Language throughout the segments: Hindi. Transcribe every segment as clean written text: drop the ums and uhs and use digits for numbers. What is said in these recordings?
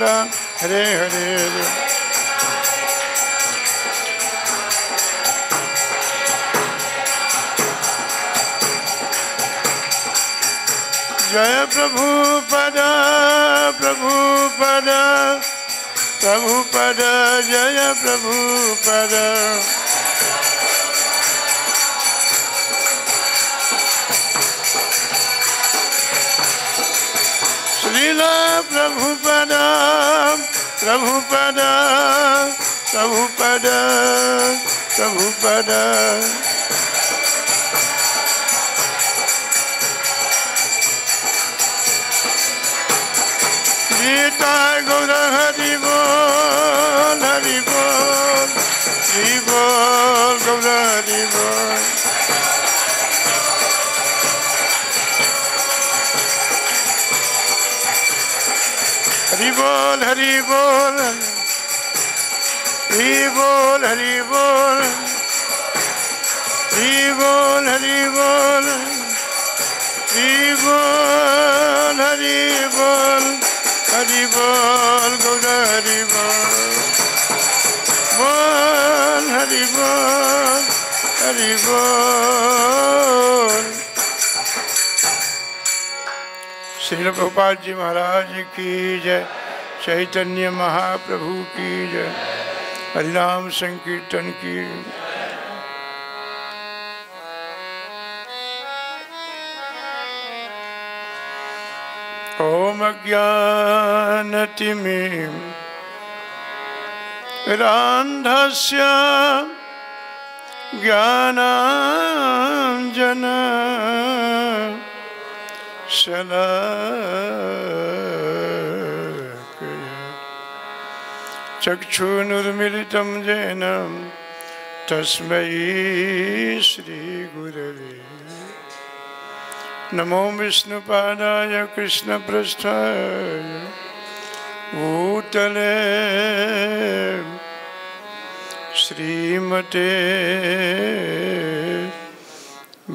राम हरे हरे हरे। जय प्रभुपद प्रभुपद प्रभुपद जय प्रभुपद। श्रील प्रभुपद प्रभुपद प्रभुपद प्रभुपद। गीता गौर हरि बोल हरि बोल हरि बोल गौर हरि बोल। हरि बोल हरि बोल हरि बोल हरि बोल हरि बोल हरि बोल हरि बोल हरि बोल हरि बोल गौर हरि बोल बोल हरि बोल हरि बोल। श्रील प्रभुपाद जी महाराज की जय। चैतन्य महाप्रभु की जय। हरिनाम संकीर्तन की। ओम अज्ञानतिमिरान्धस्य ज्ञानाञ्जन शलाकया चक्षुरुन्मीलितं येन तस्मै श्रीगुरवे नमो विष्णुपादाय कृष्णपृष्ठाय भूतले श्रीमते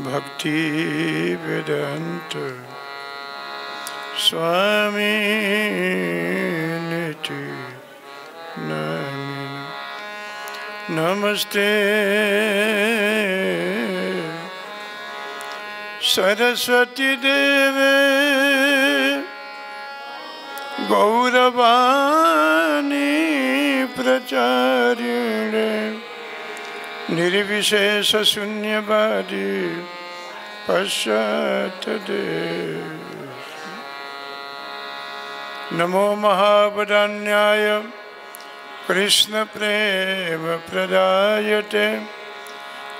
भक्तिवेदान्त स्वामिनिति नामिने। नमस्ते सरस्वती देवे गौरवाणी प्रचारिणे निर्विशेष शून्यवादी पश्चात्देश। नमो महावदान्याय कृष्ण प्रेम प्रदायते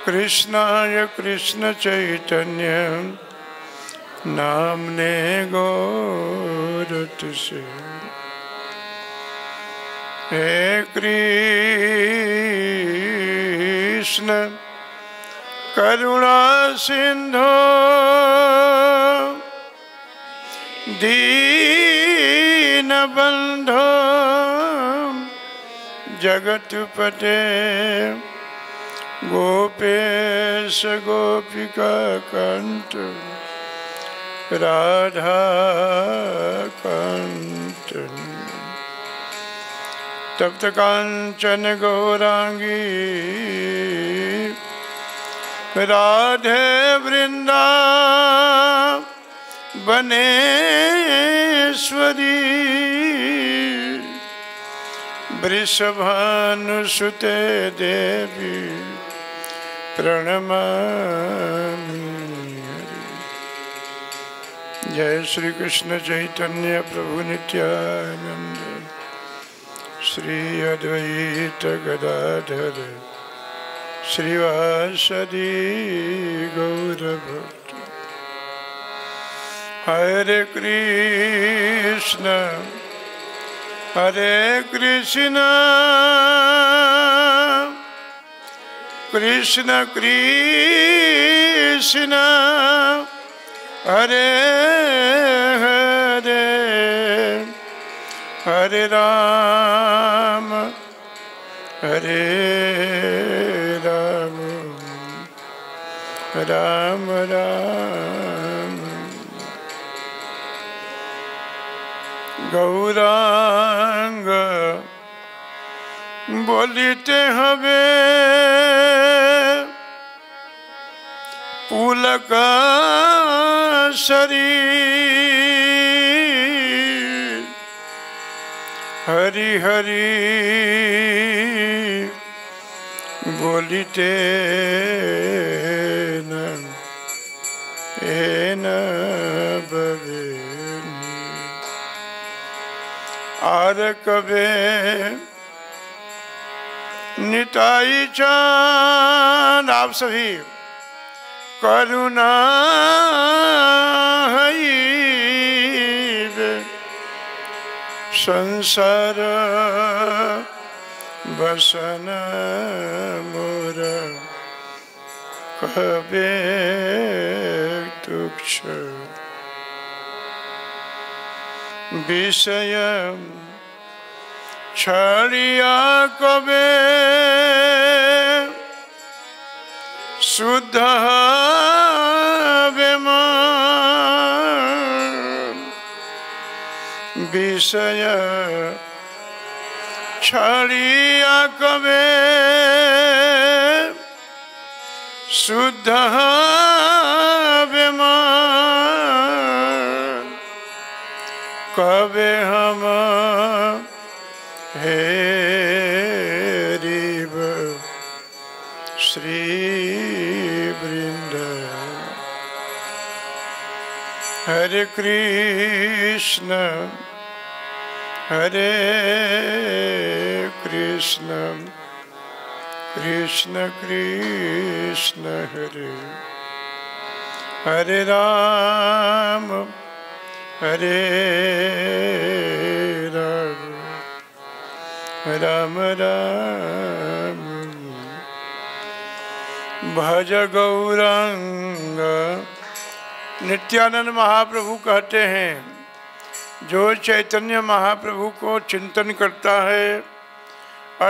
कृष्णाय कृष्ण चैतन्य नामने गौरतसे। हे कृष्ण करुणा सिंधो दीनबंधो जगतपते गोपेश गोपिका कांत राधा कांत। तप्त कांचन गौरांगी राधे वृंदावनेश्वरी वृषभानुसुते देवी प्रणमामि। जय श्री कृष्ण चैतन्य प्रभु नित्यानंद श्री अद्वैत गदाधर श्रीवासदि गौरभक्त। हरे कृष्ण कृष्ण कृष्ण हरे हरे हरे राम हरे राम राम राम गौरांग बोलिते हवे पुलक शरीर हरि हरि बोलिते न बवे आर कबे निताई चांद आप सभी करुणा संसार बसन मोर कबे तुक्ष विषय छड़िया कबे शुद्ध विषय छड़िया कबे शुद्ध कबे हम हेरिब श्री वृंद हरे कृष्ण हरे कृष्ण कृष्ण कृष्ण हरे हरे राम हरे राम राम राम भज गौरांग। नित्यानंद महाप्रभु कहते हैं जो चैतन्य महाप्रभु को चिंतन करता है,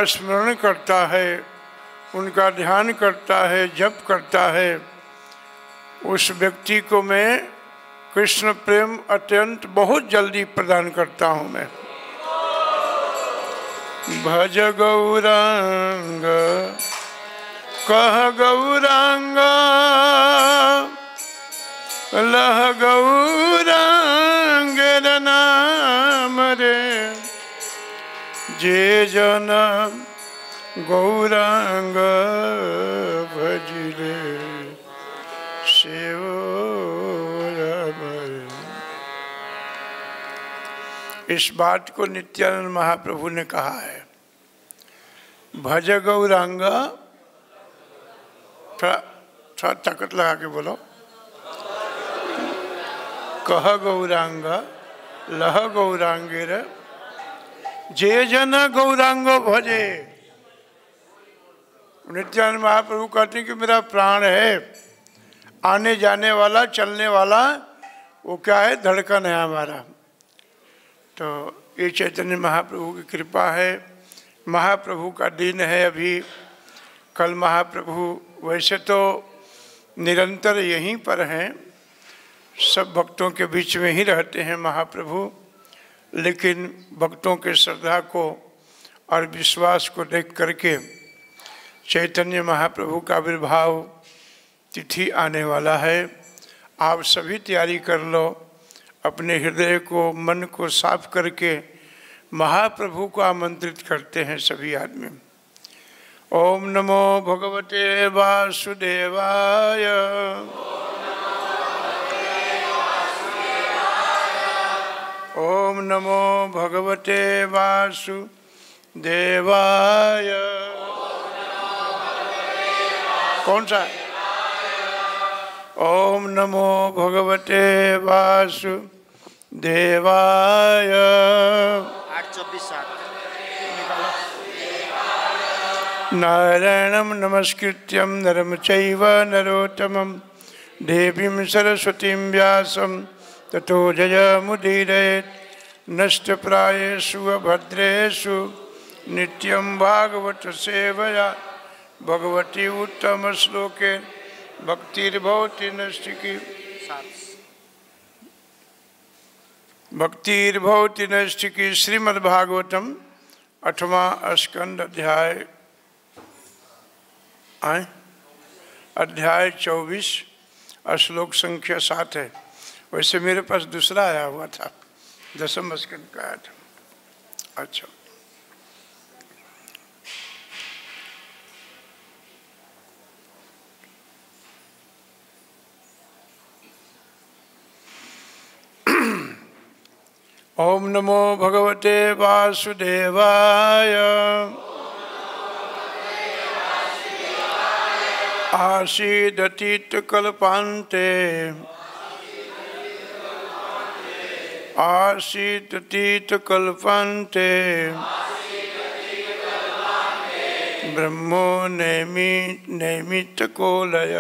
स्मरण करता है, उनका ध्यान करता है, जप करता है, उस व्यक्ति को मैं कृष्ण प्रेम अत्यंत बहुत जल्दी प्रदान करता हूँ। मैं भज गौरांग कह गौरांग लह गौरांग नाम रे जे जन गौरांग भजिले शिव। इस बात को नित्यानंद महाप्रभु ने कहा है। भज गौरांग, थोड़ा ताकत लगा के बोलो, कह गौरांग लह गौरांगेर जे जन गौरांग भजे। नित्यानंद महाप्रभु कहते हैं कि मेरा प्राण है, आने जाने वाला, चलने वाला, वो क्या है, धड़कन है हमारा। तो ये चैतन्य महाप्रभु की कृपा है। महाप्रभु का दिन है अभी, कल महाप्रभु वैसे तो निरंतर यहीं पर हैं, सब भक्तों के बीच में ही रहते हैं महाप्रभु, लेकिन भक्तों के श्रद्धा को और विश्वास को देख करके चैतन्य महाप्रभु का आविर्भाव तिथि आने वाला है। आप सभी तैयारी कर लो, अपने हृदय को, मन को साफ करके महाप्रभु को आमंत्रित करते हैं सभी आदमी। ओम नमो भगवते वासुदेवाय। ओम नमो भगवते वासुदेवाय। कौन सा? ओम नमो भगवते वासुदेवाय। 8:24 नारायणं नमस्कृत्यं नरं चैव नरोत्तमं देवीं सरस्वतीं व्यासं ततो जयमुदीरयेत्। नष्टप्रायेषु अभद्रेषु नित्यं भागवत सेवया भगवती उत्तम श्लोके भक्तिर्भवति नैष्ठिकी। भक्तिर्भवति नैष्ठिकी। श्रीमद्भागवतम 8वां स्कंद अध्याय 24 श्लोक संख्या 7 है। वैसे मेरे पास दूसरा आया हुआ था, 10वां स्कंद का आया था। अच्छा, ओम नमो भगवते वासुदेवाय। आसीदतीतकल्पान्ते आसीदतीतकल्पान्ते ब्रह्मो नैमित्तकोलय।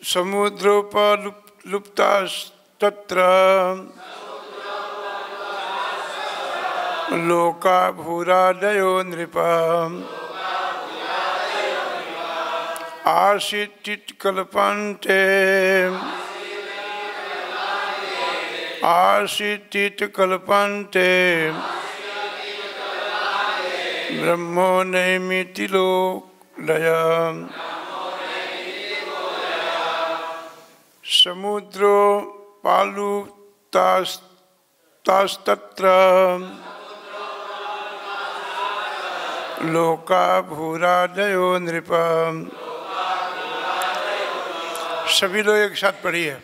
समुद्रोपलुप्तास्तत्र लोका भूरादयो नृप। आसीत्तिकल्पान्ते आसीत्तिकल्पान्ते ब्रह्मो नैमित्तिकोलय। समुद्रोपालुप्तास्तत्र लोका भूरादयो नृप। सभी लोग एक साथ पढ़िए।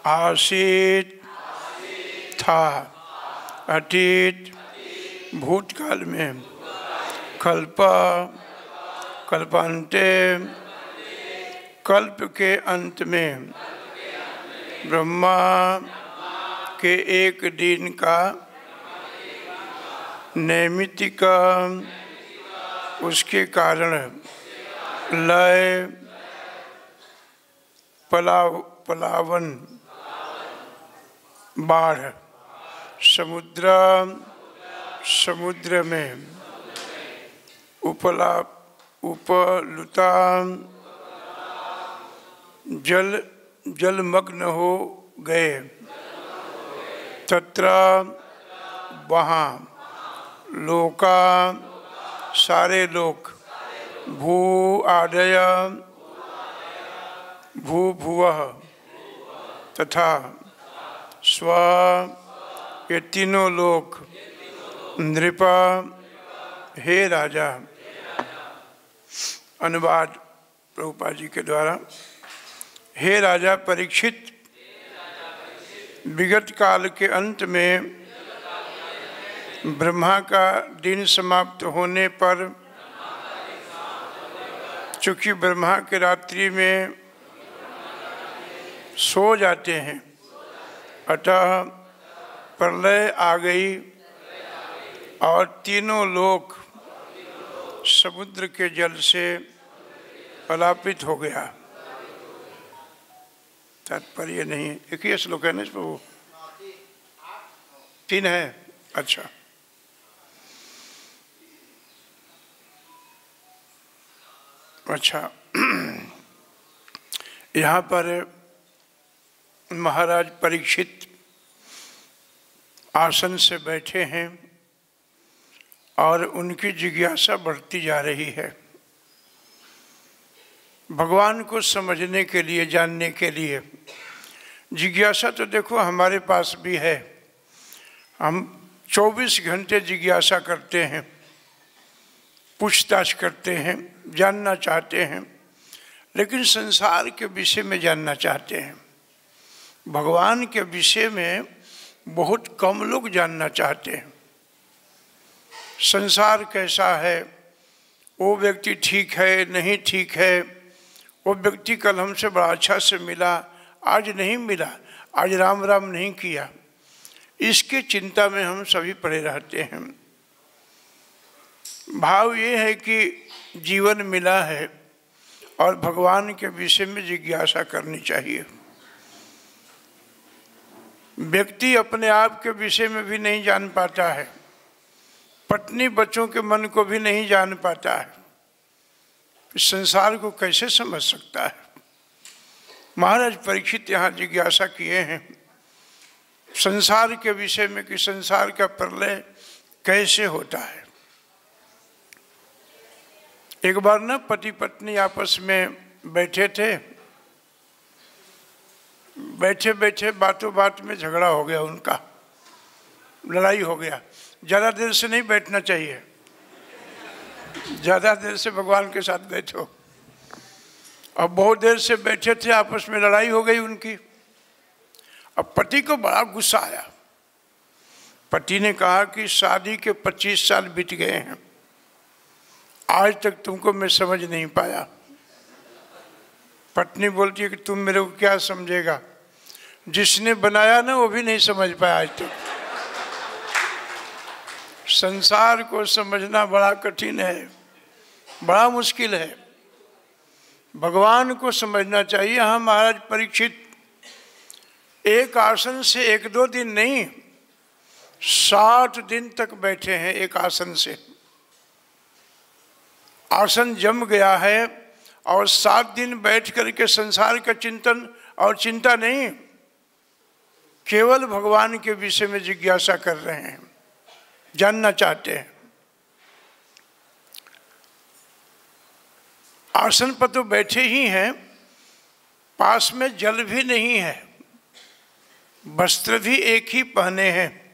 आसीत था अतीत भूतकाल में, कल्प कल्पांते कल्प के अंत में, ब्रह्मा के एक दिन का, नैमित्तिक उसके कारण, लय पलावन बाढ़, समुद्र समुद्र में, उपलुता जलमग्न हो गए, तत्र वहाँ, लोका सारे लोक, भू आदय भूभुवः तथा स्व ये तीनों लोक, नृप हे राजा। अनुवाद प्रभुपाद जी के द्वारा। हे राजा परीक्षित, विगत काल के अंत में ब्रह्मा का दिन समाप्त होने पर, चूँकि ब्रह्मा के रात्रि में सो जाते हैं, अतः प्रलय आ गई और तीनों लोक समुद्र के जल से पलापित हो गया। तात्पर्य नहीं, एक ही श्लोक है ना इस प्रभु? 3 है। अच्छा, अच्छा। यहाँ पर महाराज परीक्षित आसन से बैठे हैं और उनकी जिज्ञासा बढ़ती जा रही है भगवान को समझने के लिए, जानने के लिए। जिज्ञासा तो देखो हमारे पास भी है, हम 24 घंटे जिज्ञासा करते हैं, पूछताछ करते हैं, जानना चाहते हैं, लेकिन संसार के विषय में जानना चाहते हैं। भगवान के विषय में बहुत कम लोग जानना चाहते हैं। संसार कैसा है, वो व्यक्ति ठीक है नहीं ठीक है, वो व्यक्ति कल हमसे बड़ा अच्छा से मिला, आज नहीं मिला, आज राम राम नहीं किया, इसके चिंता में हम सभी पड़े रहते हैं। भाव ये है कि जीवन मिला है और भगवान के विषय में जिज्ञासा करनी चाहिए। व्यक्ति अपने आप के विषय में भी नहीं जान पाता है, पत्नी बच्चों के मन को भी नहीं जान पाता है, इस संसार को कैसे समझ सकता है। महाराज परीक्षित यहाँ जिज्ञासा किए हैं संसार के विषय में कि संसार का प्रलय कैसे होता है। एक बार ना पति पत्नी आपस में बैठे थे, बैठे बैठे बातों बात में झगड़ा हो गया, उनका लड़ाई हो गया। ज़्यादा देर से नहीं बैठना चाहिए, ज़्यादा देर से भगवान के साथ बैठो। अब बहुत देर से बैठे थे, आपस में लड़ाई हो गई उनकी। अब पति को बड़ा गुस्सा आया। पति ने कहा कि शादी के 25 साल बीत गए हैं, आज तक तुमको मैं समझ नहीं पाया। पत्नी बोलती है कि तुम मेरे को क्या समझेगा, जिसने बनाया ना वो भी नहीं समझ पाया आज तक। संसार को समझना बड़ा कठिन है, बड़ा मुश्किल है। भगवान को समझना चाहिए। हाँ महाराज परीक्षित एक आसन से 1-2 दिन नहीं, 60 दिन तक बैठे हैं एक आसन से। आसन जम गया है और 7 दिन बैठ करके संसार का चिंतन और चिंता नहीं, केवल भगवान के विषय में जिज्ञासा कर रहे हैं, जानना चाहते हैं। आसन पर तो बैठे ही हैं, पास में जल भी नहीं है, वस्त्र भी एक ही पहने हैं।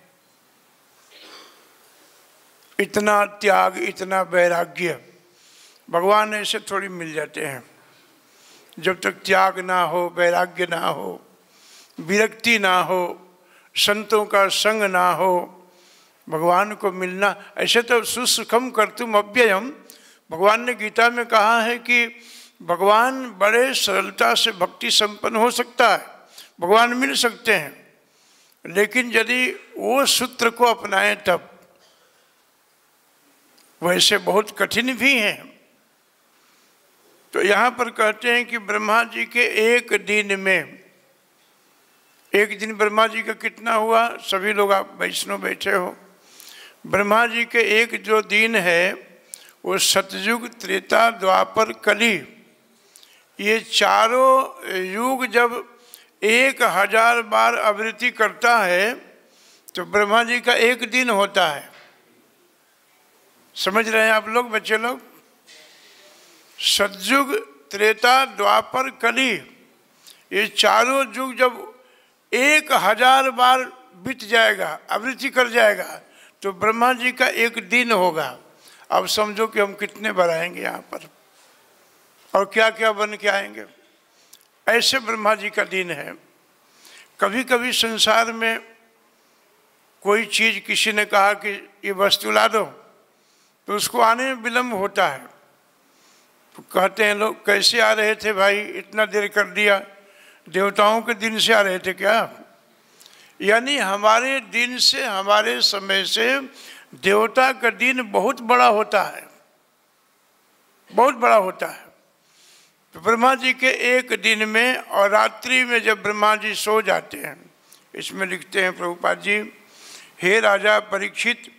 इतना त्याग, इतना वैराग्य भगवान ऐसे थोड़ी मिल जाते हैं। जब तक त्याग ना हो, वैराग्य ना हो, विरक्ति ना हो, संतों का संग ना हो, भगवान को मिलना ऐसे तो सुसुखम कर्तुम अव्ययम। भगवान ने गीता में कहा है कि भगवान बड़े सरलता से भक्ति संपन्न हो सकता है, भगवान मिल सकते हैं, लेकिन यदि वो सूत्र को अपनाएं तब। वैसे बहुत कठिन भी हैं। तो यहाँ पर कहते हैं कि ब्रह्मा जी के एक दिन में, एक दिन ब्रह्मा जी का कितना हुआ, सभी लोग आप वैष्णव बैठे हो, ब्रह्मा जी के एक जो दिन है वो सतयुग, त्रेता, द्वापर, कली, ये चारों युग जब 1000 बार आवृत्ति करता है तो ब्रह्मा जी का एक दिन होता है। समझ रहे हैं आप लोग, बच्चे लोग? सतयुग, त्रेता, द्वापर, कली, ये चारों युग जब 1000 बार बीत जाएगा, आवृत्ति कर जाएगा, तो ब्रह्मा जी का एक दिन होगा। अब समझो कि हम कितने बार आएंगे यहाँ पर और क्या क्या बन के आएंगे। ऐसे ब्रह्मा जी का दिन है। कभी कभी संसार में कोई चीज़ किसी ने कहा कि ये वस्तु ला दो, तो उसको आने में विलम्ब होता है। तो कहते हैं लोग, कैसे आ रहे थे भाई, इतना देर कर दिया, देवताओं के दिन से आ रहे थे क्या? यानी हमारे दिन से, हमारे समय से देवता का दिन बहुत बड़ा होता है, बहुत बड़ा होता है। तो ब्रह्मा जी के एक दिन में और रात्रि में जब ब्रह्मा जी सो जाते हैं, इसमें लिखते हैं प्रभुपाद जी, हे राजा परीक्षित,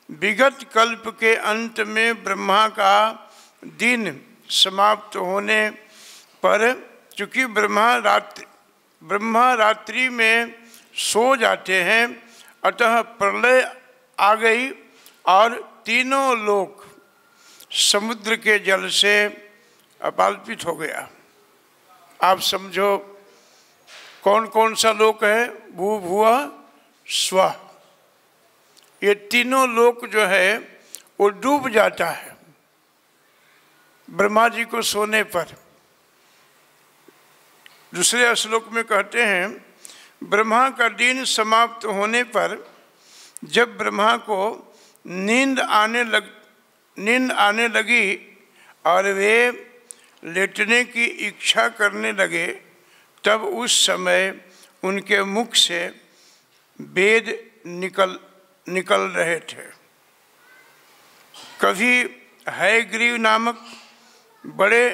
विगत कल्प के अंत में ब्रह्मा का दिन समाप्त होने पर, चूँकि ब्रह्मा रात्रि में सो जाते हैं, अतः प्रलय आ गई और तीनों लोक समुद्र के जल से अपाल्पित हो गया। आप समझो कौन कौन सा लोक है? भू, भुवः, स्वः, ये तीनों लोक जो है वो डूब जाता है ब्रह्मा जी को सोने पर। दूसरे श्लोक में कहते हैं, ब्रह्मा का दिन समाप्त होने पर जब ब्रह्मा को नींद आने लगी और वे लेटने की इच्छा करने लगे, तब उस समय उनके मुख से वेद निकल रहे थे। कभी हयग्रीव नामक बड़े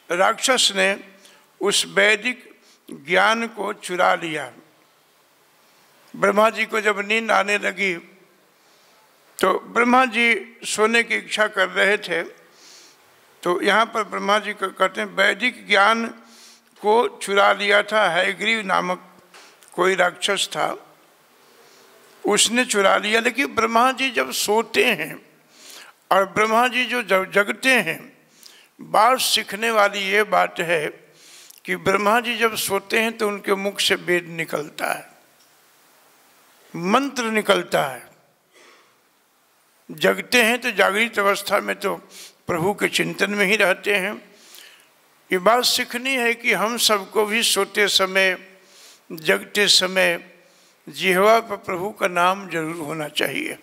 राक्षस ने उस वैदिक ज्ञान को चुरा लिया। ब्रह्मा जी को जब नींद आने लगी तो ब्रह्मा जी सोने की इच्छा कर रहे थे, तो यहाँ पर ब्रह्मा जी कहते हैं वैदिक ज्ञान को चुरा लिया था। हयग्रीव नामक कोई राक्षस था, उसने चुरा लिया। लेकिन ब्रह्मा जी जब सोते हैं और ब्रह्मा जी जो जगते हैं, बात सीखने वाली ये बात है कि ब्रह्मा जी जब सोते हैं तो उनके मुख से वेद निकलता है, मंत्र निकलता है। जगते हैं तो जागृत अवस्था में तो प्रभु के चिंतन में ही रहते हैं। ये बात सीखनी है कि हम सबको भी सोते समय, जगते समय जिह्वा पर प्रभु का नाम जरूर होना चाहिए।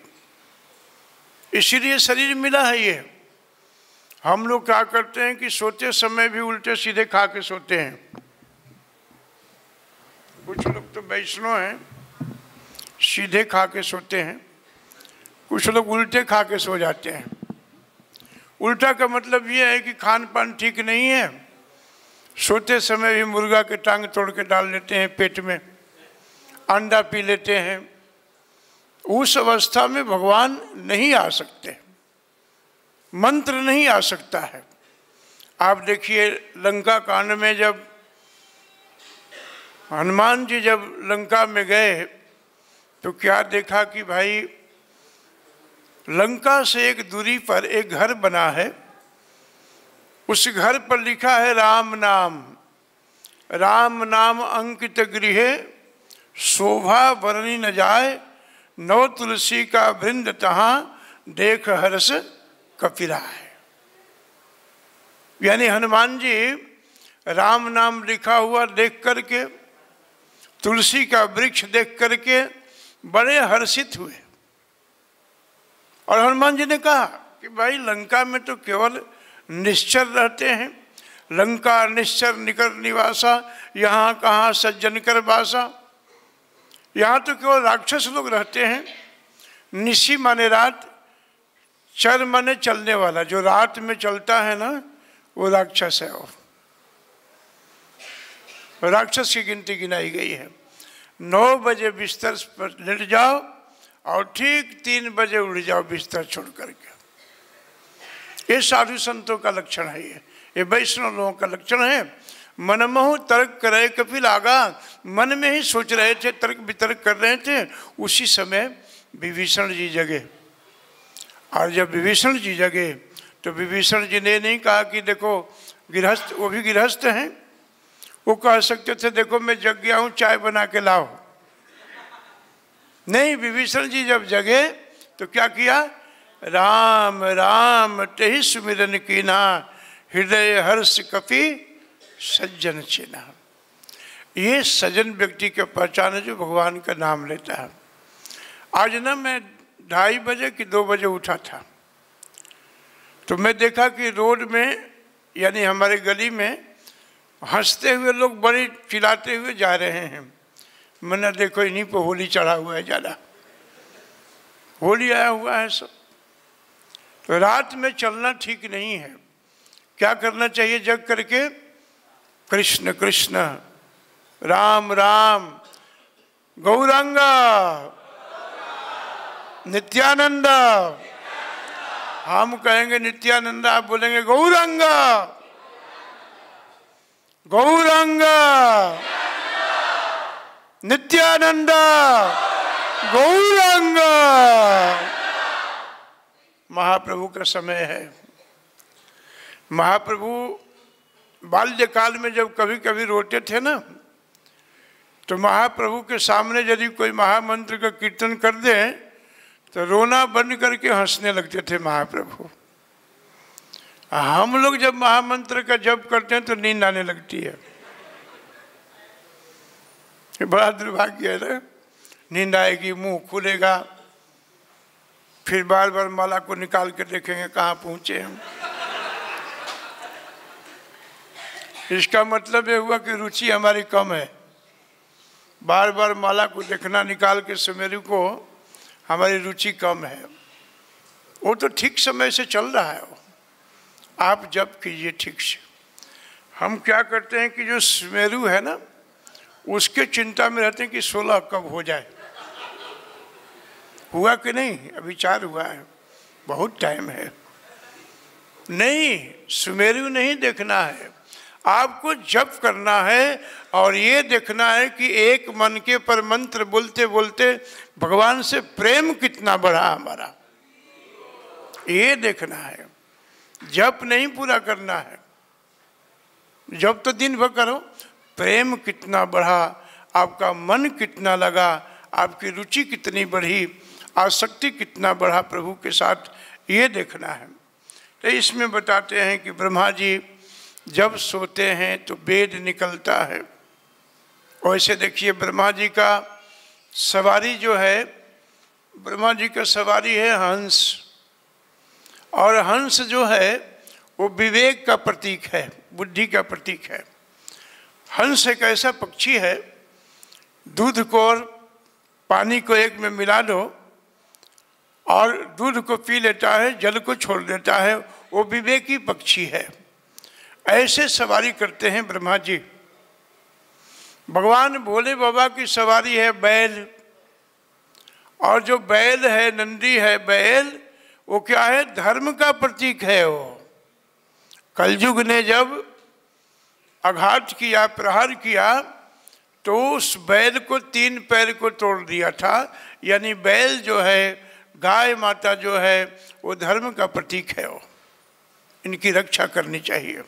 इसीलिए शरीर मिला है ये। हम लोग क्या करते हैं कि सोते समय भी उल्टे सीधे खा के सोते हैं। कुछ लोग तो वैष्णव हैं, सीधे खा के सोते हैं, कुछ लोग उल्टे खा के सो जाते हैं। उल्टा का मतलब ये है कि खान पान ठीक नहीं है, सोते समय भी मुर्गा के टांग तोड़ के डाल लेते हैं पेट में, अंडा पी लेते हैं। उस अवस्था में भगवान नहीं आ सकते, मंत्र नहीं आ सकता है। आप देखिए लंका कांड में जब हनुमान जी जब लंका में गए तो क्या देखा कि भाई लंका से एक दूरी पर एक घर बना है, उस घर पर लिखा है राम नाम। राम नाम अंकित गृहे शोभा वर्णि न जाए, नव तुलसी का वृंद तहाँ देख हर्ष कपिरा है। यानी हनुमान जी राम नाम लिखा हुआ देख करके, तुलसी का वृक्ष देख करके बड़े हर्षित हुए। और हनुमान जी ने कहा कि भाई लंका में तो केवल निश्चर रहते हैं, लंका निश्चर निकर निवासा, यहाँ कहाँ सज्जन कर वासा। यहाँ तो केवल राक्षस लोग रहते हैं। निशी माने रात, चर माने चलने वाला, जो रात में चलता है ना वो राक्षस है। वो राक्षस की गिनती गिनाई गई है। 9 बजे बिस्तर पर लेट जाओ और ठीक 3 बजे उड़ जाओ बिस्तर छोड़ करके। ये साधु संतों का लक्षण है, ये वैष्णव लोगों का लक्षण है। मनमोह तर्क करे कपिल आगा, मन में ही सोच रहे थे, तर्क वितर्क कर रहे थे, उसी समय विभीषण जी जगे। और जब विभीषण जी जगे तो विभीषण जी ने नहीं कहा कि देखो गृहस्थ, वो भी गृहस्थ हैं, वो कह सकते थे देखो मैं जग गया हूँ चाय बना के लाओ। नहीं, विभीषण जी जब जगे तो क्या किया, राम राम तेहि सुमिरन कीना, हृदय हर्ष कपि सज्जन चिन्हा। ये सज्जन व्यक्ति की पहचान है जो भगवान का नाम लेता है। आज ना मैं 2:30 बजे कि 2 बजे उठा था, तो मैं देखा कि रोड में यानी हमारे गली में हंसते हुए लोग बड़े चिल्लाते हुए जा रहे हैं। मैंने देखो इन्हीं पर होली चढ़ा हुआ है, ज़्यादा होली आया हुआ है सब। तो रात में चलना ठीक नहीं है। क्या करना चाहिए जग करके, कृष्ण कृष्ण राम राम गौरांगा नित्यानंद। हम कहेंगे नित्यानंद, आप बोलेंगे गौरांगा गौरांगा नित्यानंद गौरांगा। महाप्रभु का समय है। महाप्रभु बाल्यकाल में जब कभी कभी रोते थे ना, तो महाप्रभु के सामने यदि कोई महामंत्र का कीर्तन कर दे तो रोना बंद करके हंसने लगते थे महाप्रभु। हम लोग जब महामंत्र का जप करते हैं तो नींद आने लगती है। बड़ा दुर्भाग्य है ना, नींद आएगी, मुंह खुलेगा, फिर बार बार माला को निकाल के देखेंगे कहाँ पहुँचे हम। इसका मतलब ये हुआ कि रुचि हमारी कम है। बार बार माला को देखना निकाल के सुमेरु को, हमारी रुचि कम है। वो तो ठीक समय से चल रहा है, वो आप जप कीजिए ठीक से। हम क्या करते हैं कि जो सुमेरु है ना, उसके चिंता में रहते हैं कि 16 कब हो जाए। हुआ कि नहीं? अभी 4 हुआ है, बहुत टाइम है। नहीं, सुमेरु नहीं देखना है, आपको जप करना है और ये देखना है कि एक मन के पर मंत्र बोलते बोलते भगवान से प्रेम कितना बढ़ा हमारा, ये देखना है। जप नहीं पूरा करना है, जप तो दिन भर करो, प्रेम कितना बढ़ा, आपका मन कितना लगा, आपकी रुचि कितनी बढ़ी, आसक्ति कितना बढ़ा प्रभु के साथ, ये देखना है। तो इसमें बताते हैं कि ब्रह्मा जी जब सोते हैं तो वेद निकलता है। वैसे देखिए ब्रह्मा जी का सवारी जो है, ब्रह्मा जी का सवारी है हंस, और हंस जो है वो विवेक का प्रतीक है, बुद्धि का प्रतीक है। हंस एक ऐसा पक्षी है, दूध को और पानी को एक में मिला दो और दूध को पी लेता है, जल को छोड़ देता है, वो विवेकी पक्षी है। ऐसे सवारी करते हैं ब्रह्मा जी। भगवान भोले बाबा की सवारी है बैल, और जो बैल है, नंदी है बैल, वो क्या है? धर्म का प्रतीक है। वो कलयुग ने जब आघात किया, प्रहार किया, तो उस बैल को 3 पैर को तोड़ दिया था। यानी बैल जो है, गाय माता जो है, वो धर्म का प्रतीक है। वो इनकी रक्षा करनी चाहिए।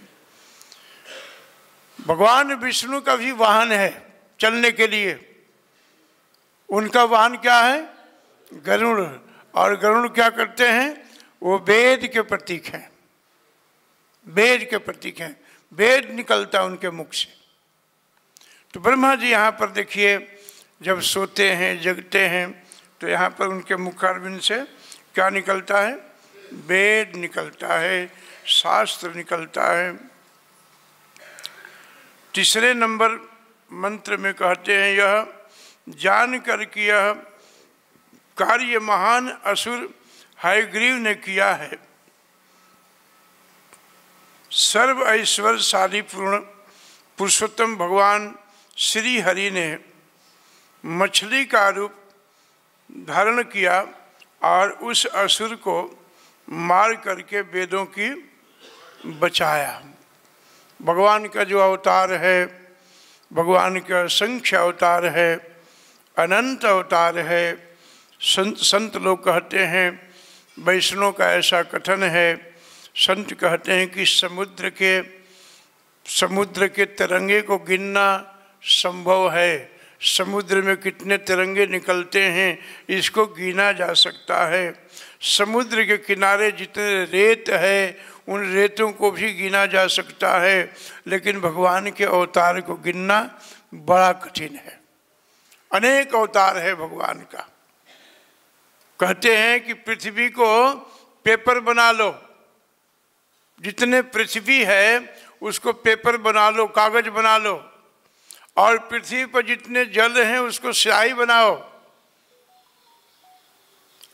भगवान विष्णु का भी वाहन है चलने के लिए, उनका वाहन क्या है? गरुड़। और गरुड़ क्या करते हैं? वो वेद के प्रतीक हैं, वेद के प्रतीक हैं, वेद निकलता है उनके मुख से। तो ब्रह्मा जी यहाँ पर देखिए जब सोते हैं, जगते हैं, तो यहाँ पर उनके मुखारविंद से क्या निकलता है? वेद निकलता है, शास्त्र निकलता है। तीसरे नंबर मंत्र में कहते हैं, यह जान कर कि यह कार्य महान असुर हयग्रीव ने किया है। सर्व ऐश्वर्यशाली पूर्ण पुरुषोत्तम भगवान श्री हरि ने मछली का रूप धारण किया और उस असुर को मार करके वेदों की बचाया। भगवान का जो अवतार है, भगवान का असंख्य अवतार है, अनंत अवतार है। संत लोग कहते हैं, वैष्णव का ऐसा कथन है, संत कहते हैं कि समुद्र के तिरंगे को गिनना संभव है। समुद्र में कितने तिरंगे निकलते हैं इसको गिना जा सकता है। समुद्र के किनारे जितने रेत है उन रेतों को भी गिना जा सकता है, लेकिन भगवान के अवतार को गिनना बड़ा कठिन है। अनेक अवतार है भगवान का। कहते हैं कि पृथ्वी को पेपर बना लो, जितने पृथ्वी है उसको पेपर बना लो, कागज बना लो, और पृथ्वी पर जितने जल हैं उसको स्याही बनाओ,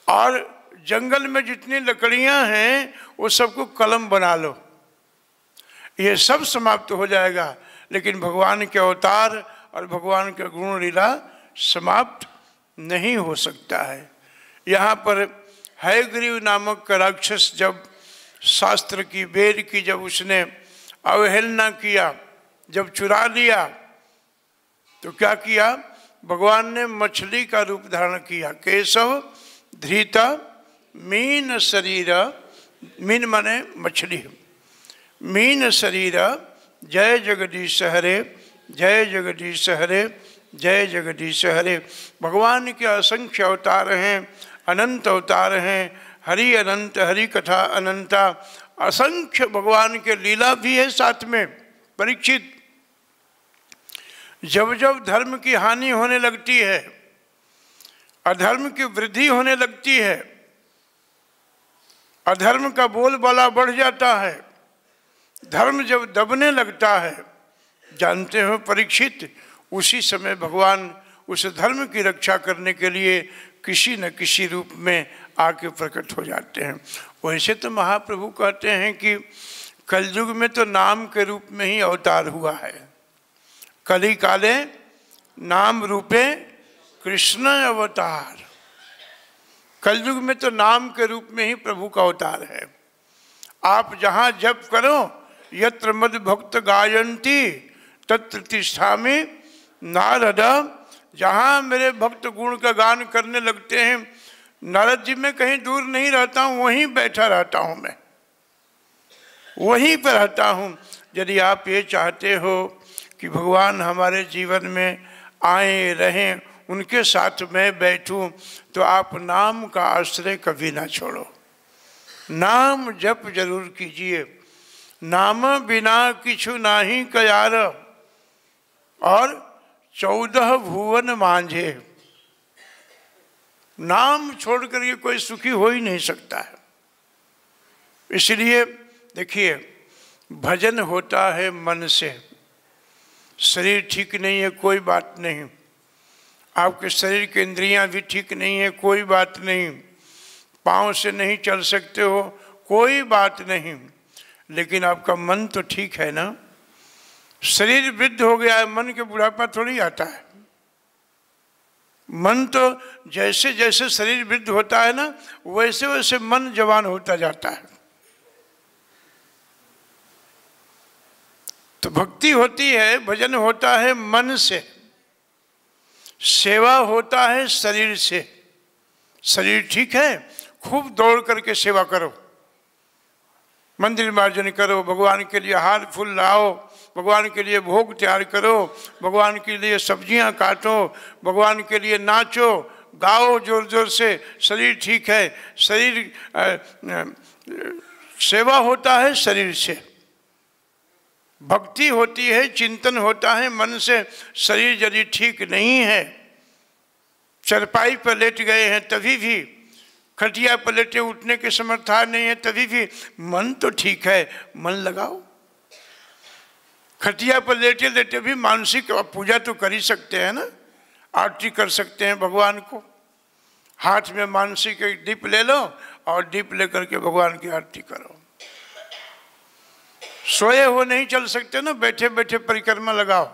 और जंगल में जितनी लकड़ियां हैं वो सबको कलम बना लो। ये सब समाप्त हो जाएगा, लेकिन भगवान के अवतार और भगवान का गुण लीला समाप्त नहीं हो सकता है। यहाँ पर हयग्रीव नामक राक्षस जब शास्त्र की, वेद की जब उसने अवहेलना किया, जब चुरा लिया, तो क्या किया? भगवान ने मछली का रूप धारण किया। केशव धृता मीन शरीर, मीन माने मछली, मीन शरीर, जय जगदीश हरे, जय जगदीश हरे, जय जगदीश हरे। भगवान के असंख्य अवतार हैं, अनंत अवतार हैं। हरि अनंत, हरि कथा अनंता, असंख्य भगवान के लीला भी है साथ में। परीक्षित, जब जब धर्म की हानि होने लगती है, अधर्म की वृद्धि होने लगती है, अधर्म का बोलबाला बढ़ जाता है, धर्म जब दबने लगता है, जानते हो परीक्षित, उसी समय भगवान उस धर्म की रक्षा करने के लिए किसी न किसी रूप में आके प्रकट हो जाते हैं। वैसे तो महाप्रभु कहते हैं कि कलयुग में तो नाम के रूप में ही अवतार हुआ है। कली काले नाम रूपे कृष्ण अवतार। कलयुग में तो नाम के रूप में ही प्रभु का अवतार है। आप जहाँ जप करो, यत्र मद भक्त गायंती तत्र तिष्ठामि नारद, जहाँ मेरे भक्त गुण का गान करने लगते हैं, नारद जी मैं कहीं दूर नहीं रहता हूँ, वहीं बैठा रहता हूँ, मैं वहीं पर रहता हूँ। यदि आप ये चाहते हो कि भगवान हमारे जीवन में आए रहें, उनके साथ मैं बैठूं, तो आप नाम का आश्रय कभी ना छोड़ो। नाम जप जरूर कीजिए। नाम बिना किछु नाही कयार, और 14 भुवन मांझे। नाम छोड़ कर ये कोई सुखी हो ही नहीं सकता है। इसलिए देखिए, भजन होता है मन से। शरीर ठीक नहीं है, कोई बात नहीं। आपके शरीर की इंद्रियां भी ठीक नहीं है, कोई बात नहीं। पाँव से नहीं चल सकते हो, कोई बात नहीं। लेकिन आपका मन तो ठीक है ना। शरीर वृद्ध हो गया है, मन के बुढ़ापा थोड़ी आता है। मन तो जैसे जैसे शरीर वृद्ध होता है ना, वैसे वैसे मन जवान होता जाता है। तो भक्ति होती है, भजन होता है मन से, सेवा होता है शरीर से। शरीर ठीक है, खूब दौड़ करके सेवा करो, मंदिर मार्जन करो, भगवान के लिए हार फूल लाओ, भगवान के लिए भोग तैयार करो, भगवान के लिए सब्जियां काटो, भगवान के लिए नाचो गाओ जोर जोर से। शरीर ठीक है, शरीर सेवा होता है शरीर से। भक्ति होती है, चिंतन होता है मन से। शरीर यदि ठीक नहीं है, चरपाई पर लेट गए हैं तभी भी, खटिया पर लेटे उठने के समर्था नहीं है तभी भी, मन तो ठीक है, मन लगाओ। खटिया पर लेटे लेटे भी मानसिक पूजा तो कर ही सकते हैं ना, आरती कर सकते हैं भगवान को। हाथ में मानसिक एक दीप ले लो और दीप लेकर के भगवान की आरती करो। सोए हो नहीं चल सकते ना, बैठे बैठे परिक्रमा लगाओ,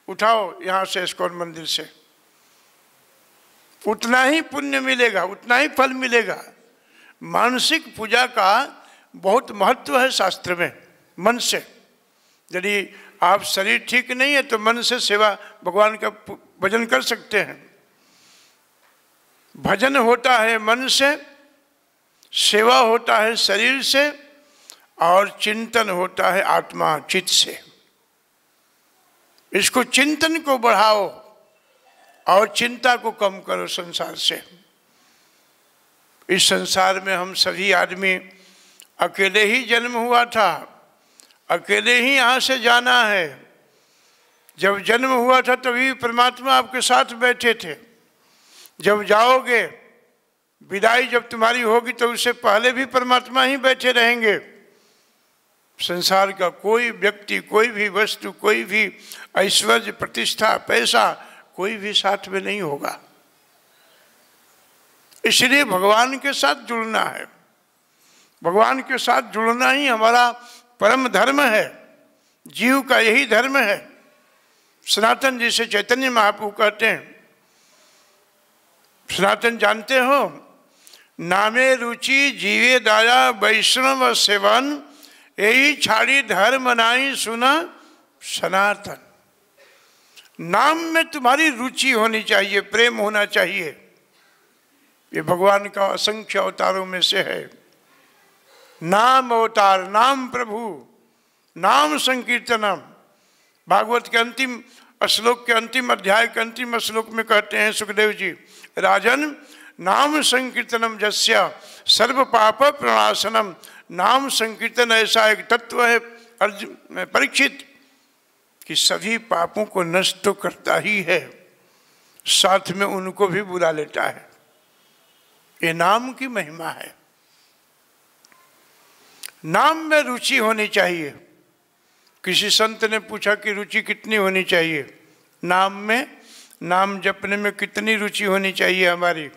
उठाओ यहाँ से इस्कॉन मंदिर से, उतना ही पुण्य मिलेगा, उतना ही फल मिलेगा। मानसिक पूजा का बहुत महत्व है शास्त्र में। मन से, यदि आप शरीर ठीक नहीं है तो मन से सेवा भगवान का भजन कर सकते हैं। भजन होता है मन से, सेवा होता है शरीर से, और चिंतन होता है आत्मा चित्त से। इसको चिंतन को बढ़ाओ और चिंता को कम करो संसार से। इस संसार में हम सभी आदमी अकेले ही जन्म हुआ था, अकेले ही यहाँ से जाना है। जब जन्म हुआ था तभी परमात्मा आपके साथ बैठे थे। जब जाओगे, विदाई जब तुम्हारी होगी तो उससे पहले भी परमात्मा ही बैठे रहेंगे। संसार का कोई व्यक्ति, कोई भी वस्तु, कोई भी ऐश्वर्य, प्रतिष्ठा, पैसा, कोई भी साथ में नहीं होगा। इसलिए भगवान के साथ जुड़ना है। भगवान के साथ जुड़ना ही हमारा परम धर्म है, जीव का यही धर्म है। सनातन जी से चैतन्य महाप्रभु कहते हैं, सनातन जानते हो, नामे रुचि जीवे दाया वैष्णव सेवन, यही छाड़ी धर्म नाई सुना सनातन। नाम में तुम्हारी रुचि होनी चाहिए, प्रेम होना चाहिए। ये भगवान का असंख्य अवतारों में से है। नाम अवतार, नाम प्रभु, नाम संकीर्तनम। भागवत के अंतिम श्लोक के अंतिम अध्याय के अंतिम श्लोक में कहते हैं सुखदेव जी, राजन नाम संकीर्तनम जस्य सर्व पाप प्रणाशनम। नाम संकीर्तन ऐसा एक तत्व है अर्जुन परीक्षित कि सभी पापों को नष्ट तो करता ही है, साथ में उनको भी बुला लेता है। ये नाम की महिमा है। नाम में रुचि होनी चाहिए। किसी संत ने पूछा कि रुचि कितनी होनी चाहिए नाम में, नाम जपने में कितनी रुचि होनी चाहिए हमारी?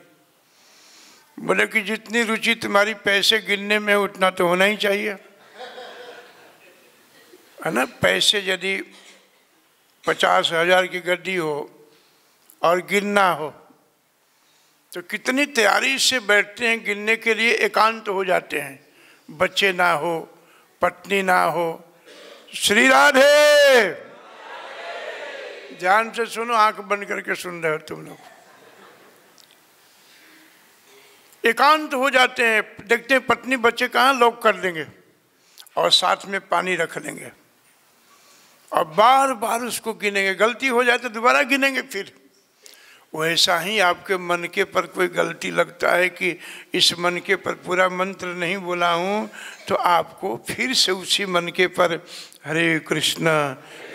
बोले कि जितनी रुचि तुम्हारी पैसे गिनने में उतना तो होना ही चाहिए, है ना। पैसे यदि 50,000 की गड्डी हो और गिनना हो तो कितनी तैयारी से बैठते हैं गिनने के लिए, एकांत हो जाते हैं, बच्चे ना हो, पत्नी ना हो। श्री राधे, ध्यान से सुनो, आंख बंद करके सुन रहे हो तुम लोग। एकांत हो जाते हैं, देखते हैं पत्नी बच्चे कहाँ, लॉक कर देंगे और साथ में पानी रख लेंगे और बार बार उसको गिनेंगे। गलती हो जाए तो दोबारा गिनेंगे फिर। वैसा ही आपके मन के पर कोई गलती लगता है कि इस मन के पर पूरा मंत्र नहीं बोला हूँ, तो आपको फिर से उसी मन के पर हरे कृष्ण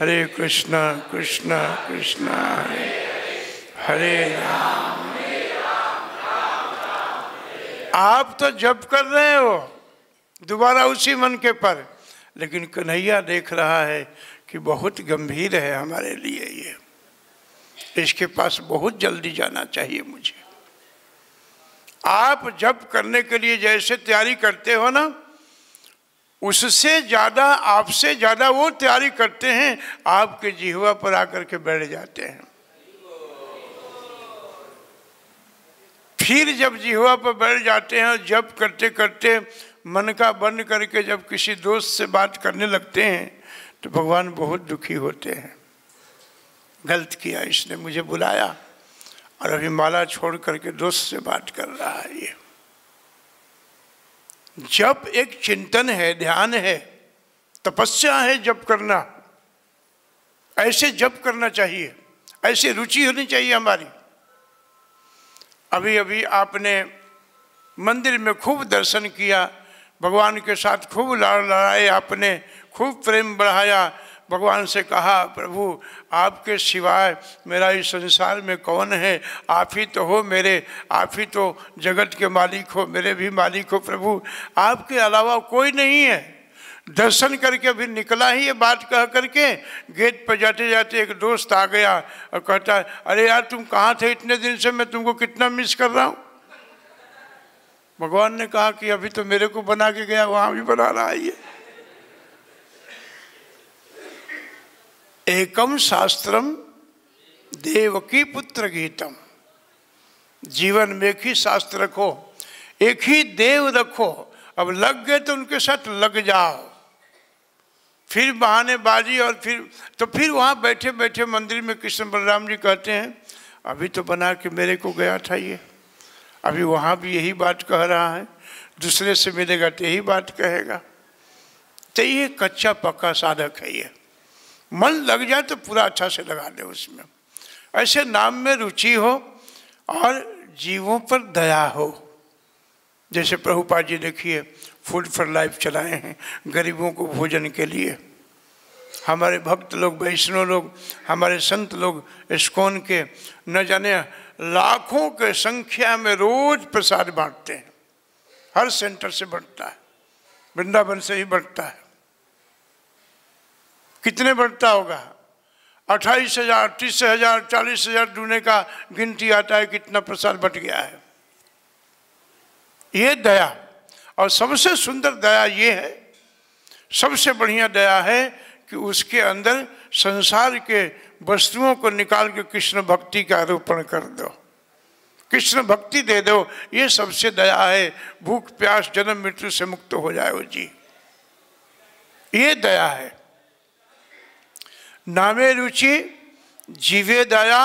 कृष्ण कृष्ण हरे राम। आप तो जप कर रहे हो दोबारा उसी मन के पर, लेकिन कन्हैया देख रहा है कि बहुत गंभीर है हमारे लिए ये, इसके पास बहुत जल्दी जाना चाहिए मुझे। आप जप करने के लिए जैसे तैयारी करते हो ना, उससे ज़्यादा, आपसे ज़्यादा वो तैयारी करते हैं, आपके जिह्वा पर आकर के बैठ जाते हैं। फिर जब जिह्वा पर बैठ जाते हैं, जप करते करते मन का बंद करके जब किसी दोस्त से बात करने लगते हैं तो भगवान बहुत दुखी होते हैं। गलत किया इसने, मुझे बुलाया और अभी माला छोड़ करके दोस्त से बात कर रहा है। ये जप एक चिंतन है, ध्यान है, तपस्या है जप करना। ऐसे जप करना चाहिए, ऐसे रुचि होनी चाहिए हमारी। अभी अभी आपने मंदिर में खूब दर्शन किया, भगवान के साथ खूब लड़ाए, आपने खूब प्रेम बढ़ाया, भगवान से कहा प्रभु आपके सिवाय मेरा इस संसार में कौन है, आप ही तो हो मेरे, आप ही तो जगत के मालिक हो, मेरे भी मालिक हो प्रभु, आपके अलावा कोई नहीं है। दर्शन करके भी निकला ही ये बात कह करके, गेट पर जाते जाते एक दोस्त आ गया और कहता है अरे यार तुम कहाँ थे इतने दिन से, मैं तुमको कितना मिस कर रहा हूँ। भगवान ने कहा कि अभी तो मेरे को बना के गया, वहाँ भी बना रहा है ये। एकम शास्त्रम देवकी पुत्र गीतम, जीवन में एक ही शास्त्र रखो, एक ही देव रखो। अब लग गए तो उनके साथ लग जाओ, फिर बहानेबाजी और फिर वहाँ बैठे बैठे मंदिर में कृष्ण बलराम जी कहते हैं अभी तो बना के मेरे को गया था ये, अभी वहाँ भी यही बात कह रहा है, दूसरे से मिलेगा तो यही बात कहेगा। तो ये कच्चा पक्का साधक है ये, मन लग जाए तो पूरा अच्छा से लगा दे उसमें। ऐसे नाम में रुचि हो और जीवों पर दया हो। जैसे प्रभुपाद जी देखिए फूड फॉर लाइफ चलाए हैं गरीबों को भोजन के लिए। हमारे भक्त लोग, वैष्णव लोग, हमारे संत लोग इस्कॉन के न जाने लाखों के संख्या में रोज प्रसाद बांटते हैं। हर सेंटर से बढ़ता है, वृंदावन से ही बढ़ता है। कितने बढ़ता होगा? 28,000, 30,000, 40,000 दूने का गिनती आता है कितना प्रसाद बट गया है। ये दया, और सबसे सुंदर दया ये है, सबसे बढ़िया दया है कि उसके अंदर संसार के वस्तुओं को निकाल के कृष्ण भक्ति का आरोपण कर दो, कृष्ण भक्ति दे दो। ये सबसे दया है। भूख प्यास जन्म मृत्यु से मुक्त हो जाओ जी, ये दया है। नामे रुचि जीवे दया,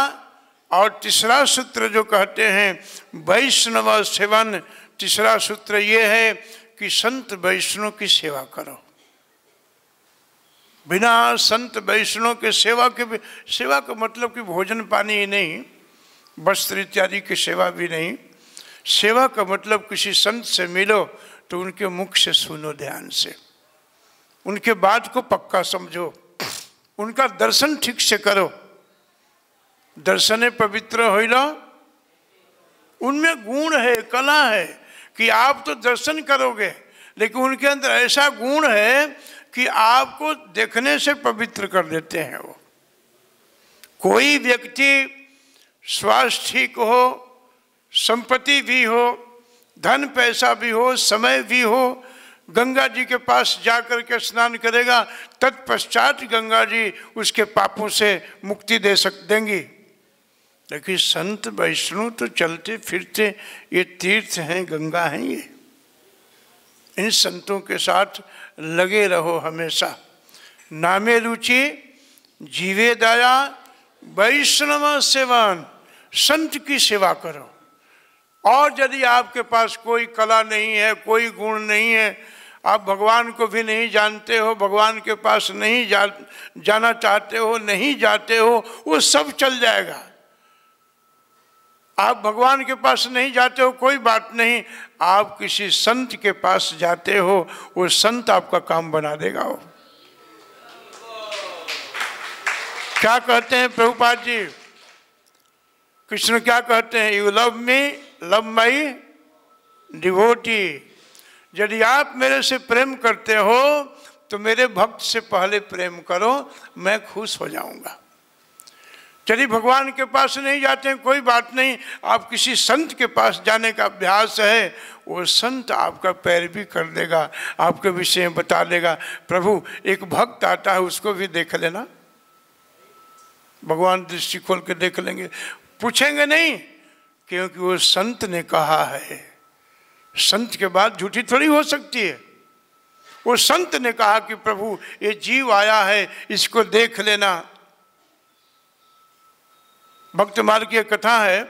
और तीसरा सूत्र जो कहते हैं वैष्णव सेवन, तीसरा सूत्र ये है कि संत वैष्णव की सेवा करो। बिना संत वैष्णव के सेवा का मतलब कि भोजन पानी ही नहीं, वस्त्र इत्यादि की सेवा भी नहीं। सेवा का मतलब किसी संत से मिलो तो उनके मुख से सुनो ध्यान से, उनके बात को पक्का समझो, उनका दर्शन ठीक से करो। दर्शने पवित्र होइला, उनमें गुण है, कला है कि आप तो दर्शन करोगे लेकिन उनके अंदर ऐसा गुण है कि आपको देखने से पवित्र कर देते हैं वो। कोई व्यक्ति स्वास्थ्य ठीक हो, संपत्ति भी हो, धन पैसा भी हो, समय भी हो, गंगा जी के पास जाकर के स्नान करेगा, तत्पश्चात गंगा जी उसके पापों से मुक्ति देंगी। लेकिन संत वैष्णव तो चलते फिरते, ये तीर्थ हैं, गंगा हैं ये। इन संतों के साथ लगे रहो हमेशा। नामे रुचि जीवे दया वैष्णव सेवन, संत की सेवा करो। और यदि आपके पास कोई कला नहीं है, कोई गुण नहीं है, आप भगवान को भी नहीं जानते हो, भगवान के पास नहीं जाना चाहते हो, नहीं जाते हो, वो सब चल जाएगा। आप भगवान के पास नहीं जाते हो, कोई बात नहीं, आप किसी संत के पास जाते हो, वो संत आपका काम बना देगा। वो क्या कहते हैं प्रभुपाद जी, कृष्ण क्या कहते हैं, you love me, love my devotee. यदि आप मेरे से प्रेम करते हो तो मेरे भक्त से पहले प्रेम करो, मैं खुश हो जाऊंगा। यदि भगवान के पास नहीं जाते हैं, कोई बात नहीं, आप किसी संत के पास जाने का अभ्यास है, वो संत आपका पैर भी कर देगा, आपके विषय में बता देगा। प्रभु एक भक्त आता है, उसको भी देख लेना, भगवान दृष्टि खोल के देख लेंगे, पूछेंगे नहीं, क्योंकि वो संत ने कहा है। संत के बाद झूठी थोड़ी हो सकती है। वो संत ने कहा कि प्रभु ये जीव आया है, इसको देख लेना। भक्त मार्ग की कथा है,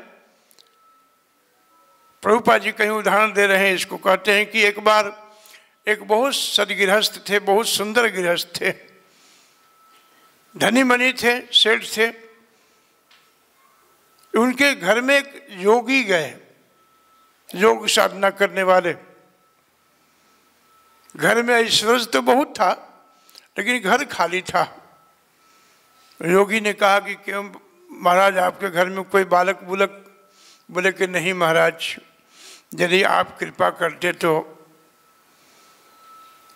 प्रभुपाद जी कहीं उदाहरण दे रहे हैं इसको। कहते हैं कि एक बार एक बहुत सदगृहस्थ थे, बहुत सुंदर गृहस्थ थे, धनी मनी थे, सेठ थे। उनके घर में एक योगी गए, योग साधना करने वाले। घर में ऐश्वर्य तो बहुत था, लेकिन घर खाली था। योगी ने कहा कि क्यों महाराज, आपके घर में कोई बालक बुलक? बोले कि नहीं महाराज, यदि आप कृपा करते तो।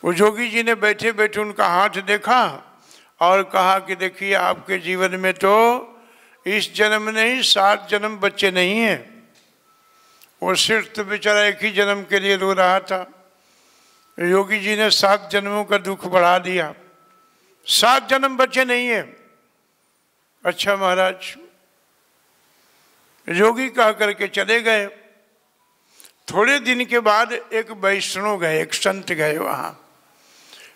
वो योगी जी ने बैठे बैठे उनका हाथ देखा और कहा कि देखिए, आपके जीवन में तो इस जन्म नहीं 7 जन्म बच्चे नहीं हैं। वो सिर्फ तो बेचारा एक ही जन्म के लिए रो रहा था। योगी जी ने 7 जन्मों का दुख बढ़ा दिया, 7 जन्म बच्चे नहीं है। अच्छा महाराज, योगी कह करके चले गए। थोड़े दिन के बाद एक वैष्णव गए, एक संत गए वहाँ।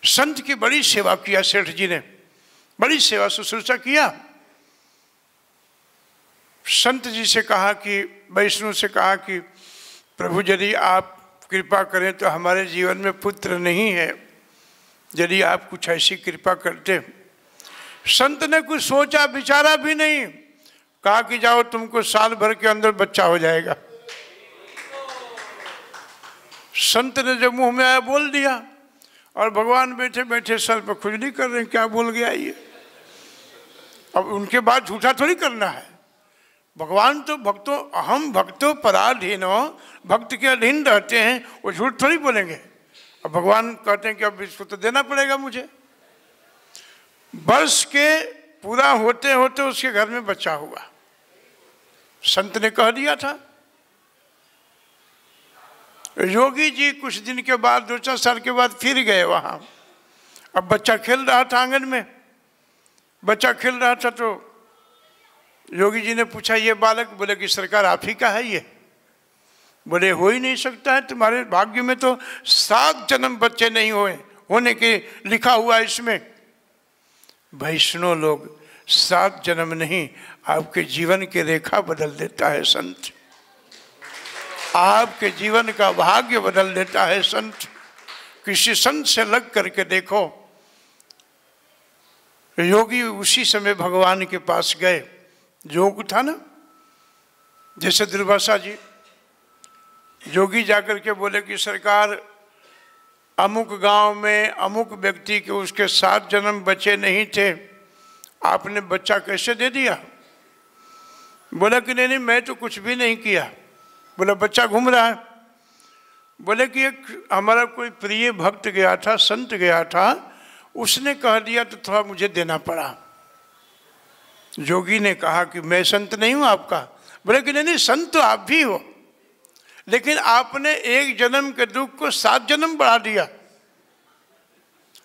संत की बड़ी सेवा किया सेठ जी ने, बड़ी सेवा शुश्रूषा किया। संत जी से कहा कि, वैष्णव से कहा कि प्रभु यदि आप कृपा करें तो हमारे जीवन में पुत्र नहीं है, यदि आप कुछ ऐसी कृपा करते। संत ने कुछ सोचा विचारा भी नहीं, कहा कि जाओ, तुमको साल भर के अंदर बच्चा हो जाएगा। संत ने जब मुंह में आया बोल दिया, और भगवान बैठे बैठे सर पर खुजली कर रहे हैं, क्या बोल गया ये। अब उनके बाद झूठा थोड़ी करना है। भगवान तो भक्तों, अहम भक्तों पराधीनो, भक्त के अधीन रहते हैं, वो झूठ थोड़ी बोलेंगे। अब भगवान कहते हैं कि अब इसको तो देना पड़ेगा मुझे। वर्ष के पूरा होते होते उसके घर में बच्चा हुआ। संत ने कह दिया था। योगी जी कुछ दिन के बाद, 2-4 साल के बाद फिर गए वहां। अब बच्चा खेल रहा था आंगन में, बच्चा खेल रहा था। तो योगी जी ने पूछा, ये बालक? बोले कि सरकार आप ही का है ये। बोले हो ही नहीं सकता है, तुम्हारे भाग्य में तो 7 जन्म बच्चे नहीं होने के लिखा हुआ इसमें। वैष्णव लोग 7 जन्म नहीं, आपके जीवन की रेखा बदल देता है संत, आपके जीवन का भाग्य बदल देता है संत। किसी संत से लग करके देखो। योगी उसी समय भगवान के पास गए, योग था ना, जैसे दुर्वासा जी। योगी जाकर के बोले कि सरकार, अमुक गांव में अमुक व्यक्ति के उसके 7 जन्म बच्चे नहीं थे, आपने बच्चा कैसे दे दिया? बोला कि नहीं, मैं तो कुछ भी नहीं किया। बोला बच्चा घूम रहा है। बोले कि एक हमारा कोई प्रिय भक्त गया था, संत गया था, उसने कह दिया तो थोड़ा मुझे देना पड़ा। योगी ने कहा कि मैं संत नहीं हूं आपका। बोले कि नहीं, संत तो आप भी हो, लेकिन आपने 1 जन्म के दुख को 7 जन्म बढ़ा दिया।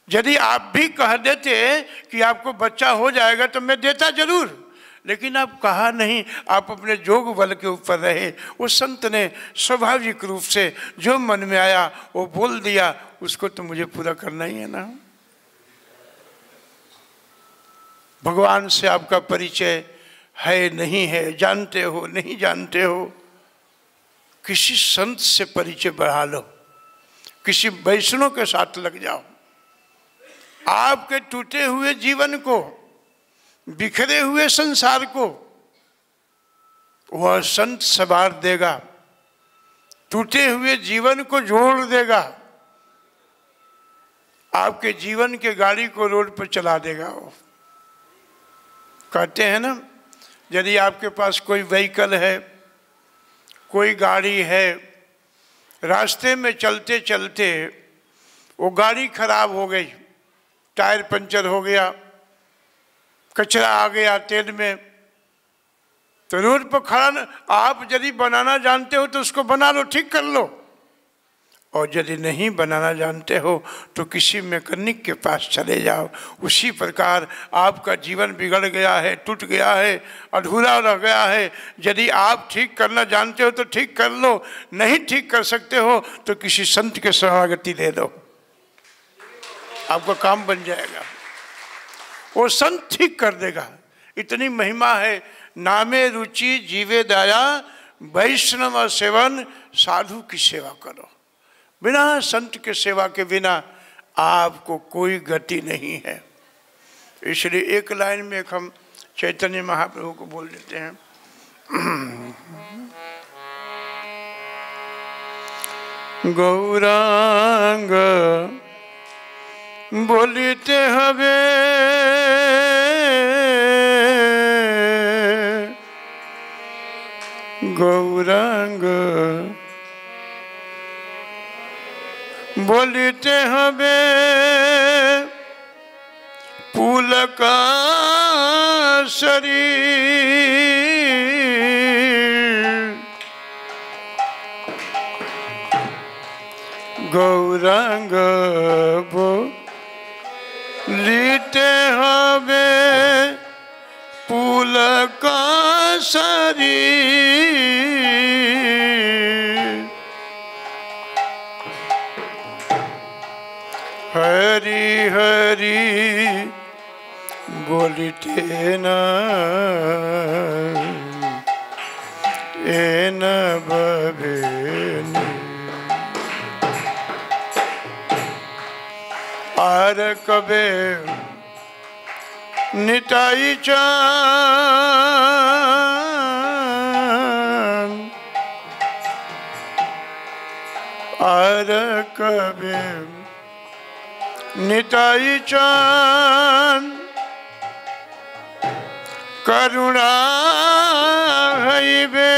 यदि आप भी कह देते कि आपको बच्चा हो जाएगा तो मैं देता जरूर, लेकिन आप कहा नहीं, आप अपने जोग बल के ऊपर रहे। वो संत ने स्वाभाविक रूप से जो मन में आया वो बोल दिया, उसको तो मुझे पूरा करना ही है ना। भगवान से आपका परिचय है नहीं है, जानते हो नहीं जानते हो, किसी संत से परिचय बढ़ा लो, किसी वैष्णव के साथ लग जाओ। आपके टूटे हुए जीवन को, बिखरे हुए संसार को वह संत संवार देगा, टूटे हुए जीवन को जोड़ देगा, आपके जीवन के गाड़ी को रोड पर चला देगा। वो कहते हैं ना, यदि आपके पास कोई व्हीकल है, कोई गाड़ी है, रास्ते में चलते चलते वो गाड़ी खराब हो गई, टायर पंचर हो गया, कचरा आ गया तेल में, तो रोड पर खड़ा न, आप यदि बनाना जानते हो तो उसको बना लो, ठीक कर लो। और यदि नहीं बनाना जानते हो तो किसी मैकेनिक के पास चले जाओ। उसी प्रकार आपका जीवन बिगड़ गया है, टूट गया है, अधूरा रह गया है। यदि आप ठीक करना जानते हो तो ठीक कर लो, नहीं ठीक कर सकते हो तो किसी संत के शरणागति दे दो, आपका काम बन जाएगा, वो संत ठीक कर देगा। इतनी महिमा है। नामे रुचि जीवे दया, वैष्णव सेवन साधु की सेवा करो। बिना संत के सेवा के बिना आपको कोई गति नहीं है। इसलिए एक लाइन में एक हम चैतन्य महाप्रभु को बोल देते हैं। गौरांग बोलिते हवे गौरांग बोलिते हवे पुलक शरीर गौरांग बोलिते हवे पुलक शरीर हरि हरि बोलिते न एन बभेनि आर कबे निताई चान आर कबे निताई चान करुणा हईबे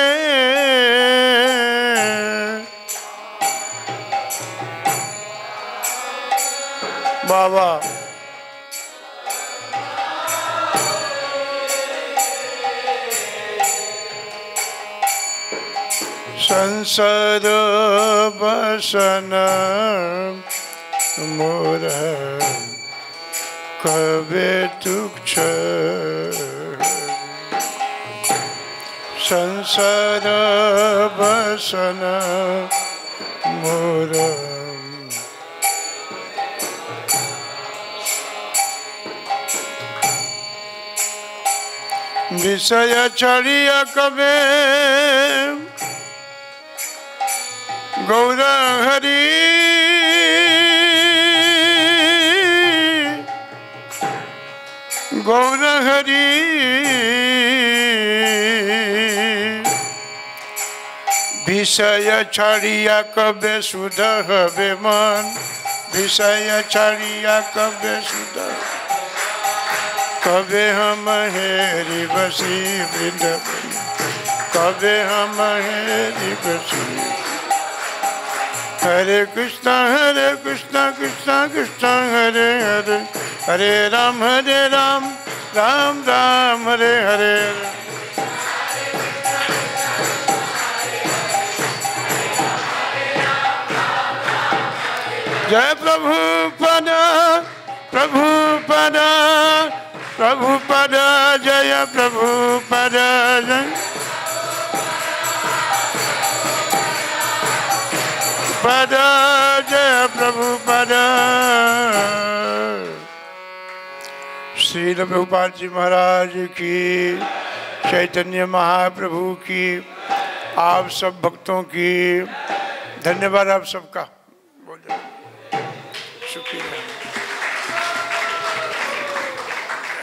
बाबा संसार बसन मोर कबे तुक्ष संसार बसन मोर विषय चढ़िया कबे गौर हरि गौर हरि विषय छड़िया कबे सुध हबे मन विषय छड़िया कबे सुध कबे हम हेरि बसी वृंदावन कबे हम हेरि बसी हरे कृष्णा कृष्णा कृष्णा हरे हरे हरे राम राम राम हरे हरे जय प्रभुपद प्रभुपद जय प्रभुपद जय पद जय प्रभुपद। श्रील प्रभुपाद जी महाराज की, चैतन्य महाप्रभु की, आप सब भक्तों की। धन्यवाद आप सबका। शुक्रिया।